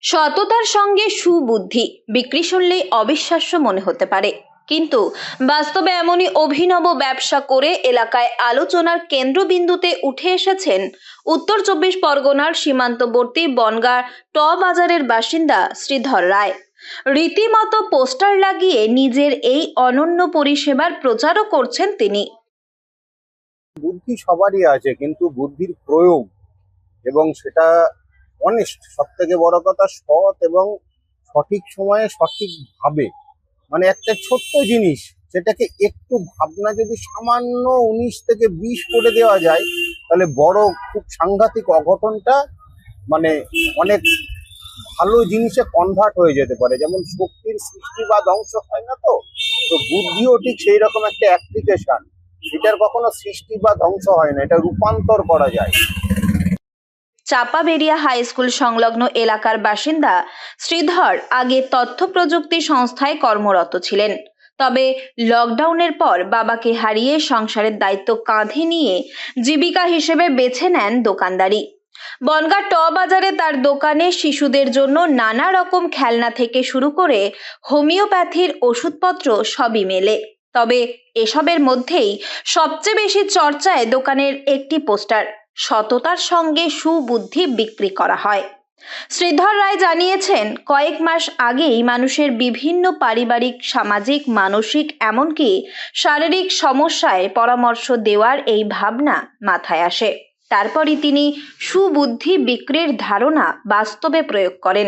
সততার সঙ্গে সুবুদ্ধি বিক্রি শুনলেই অবিশ্বাস্য মনে হতে পারে, কিন্তু বাস্তবে এমনই অভিনব ব্যবসা করে এলাকায় আলোচনার কেন্দ্রবিন্দুতে উঠে এসেছেন উত্তর 24 পরগনার সীমান্তবর্তী বনগাঁ ট বাজারের বাসিন্দা শ্রীধর রায়। রীতিমতো পোস্টার লাগিয়ে নিজের এই অনন্য পরিষেবার প্রচারও করছেন তিনি। বুদ্ধি সবারই আছে, কিন্তু বুদ্ধির প্রয়োগ এবং সেটা অনেস্ট, সব থেকে বড় কথা সৎ এবং সঠিক সময়ে সঠিকভাবে, মানে একটা ছোট্ট জিনিস সেটাকে একটু ভাবনা যদি সামান্য 19 থেকে 20 করে দেওয়া যায়, তাহলে বড় খুব সাংঘাতিক অঘটনটা মানে অনেক ভালো জিনিসে কনভার্ট হয়ে যেতে পারে। যেমন শক্তির সৃষ্টি বা ধ্বংস হয় না, তো তো বুদ্ধিও ঠিক সেই রকম একটা অ্যাপ্লিকেশন। এটার কখনো সৃষ্টি বা ধ্বংস হয় না, এটা রূপান্তর করা যায়। চাপাবেড়িয়া হাই স্কুল সংলগ্ন এলাকার বাসিন্দা শ্রীধর আগে তথ্য প্রযুক্তি সংস্থায় কর্মরত ছিলেন। তবে লকডাউনের পর বাবাকে হারিয়ে সংসারের দায়িত্ব কাঁধে নিয়ে জীবিকা হিসেবে বেছে নেন দোকানদারি। বনগাঁ ট বাজারে তার দোকানে শিশুদের জন্য নানা রকম খেলনা থেকে শুরু করে হোমিওপ্যাথির ওষুধপত্র সবই মেলে। তবে এসবের মধ্যেই সবচেয়ে বেশি চর্চায় দোকানের একটি পোস্টার, সততার সঙ্গে সুবুদ্ধি বিক্রি করা হয়। শ্রীধর রায় জানিয়েছেন, কয়েক মাস আগেই মানুষের বিভিন্ন পারিবারিক, সামাজিক, মানসিক, এমনকি শারীরিক সমস্যায় পরামর্শ দেওয়ার এই ভাবনা মাথায় আসে। তারপরই তিনি সুবুদ্ধি বিক্রির ধারণা বাস্তবে প্রয়োগ করেন।